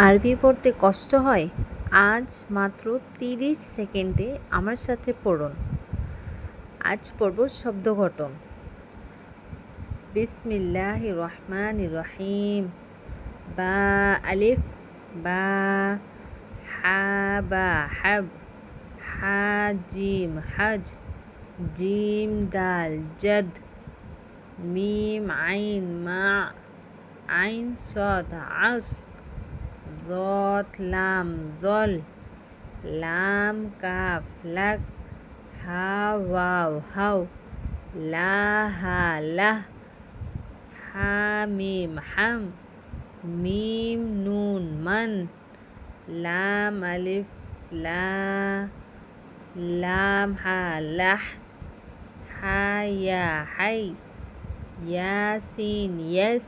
আরবি পড়তে কষ্ট হয়? আজ মাত্র 30 সেকেন্ডে আমার সাথে পড়ুন। আজ পড়ব শব্দ গঠন। বিসমিল্লাহির রহমানির রহিম। বা আলিফ বা, হা বা হাব, হা জিম হাজ, জিম দাল জদ, মিম আইন মা, আইন সদ আস, ज़ोत लाम ज़ोल, लाम काफ लक, हा वाव हाव, ला हा लह, हा मीम हम, मीम नून मन, लाम अलिफ ला, लाम हा लह, हा या हाय, यासीन यस,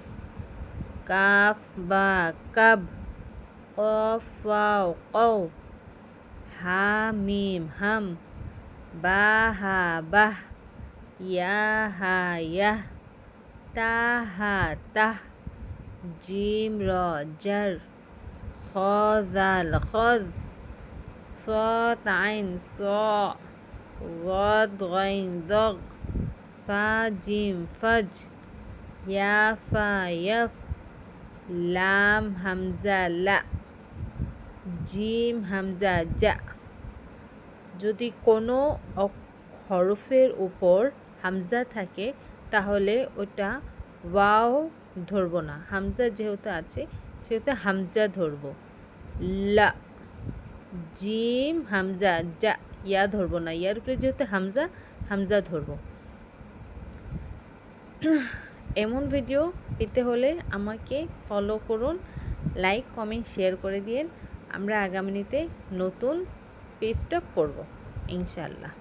काफ बा कब, قاف واو قو, হা মিম হাম, বা হা বাহ, ইয়া হা ইয়াহ, তা হা তাহ, জিম র জর, খ জাল খজ, صاد عين صاع, ضاد غين ضغ, فا جيم فج, يا فا يف, লাম হামজা লা, জিম হামজা জা। যদি কোনো হরফের উপর হামজা থাকে তাহলে ওটা ওয়াও ধরব না। হামজা যেহেতু আছে সেহেতু হামজা ধরব। লা, জিম হামজা জা, ইয়া ধরব না। ইয়ার উপরে যেহেতু হামজা, হামজা ধরব। এমন ভিডিও পেতে হলে আমাকে ফলো করুন, লাইক কমেন্ট শেয়ার করে দিন। আমরা আগামীতে নতুন পেজটা করব ইনশাআল্লাহ।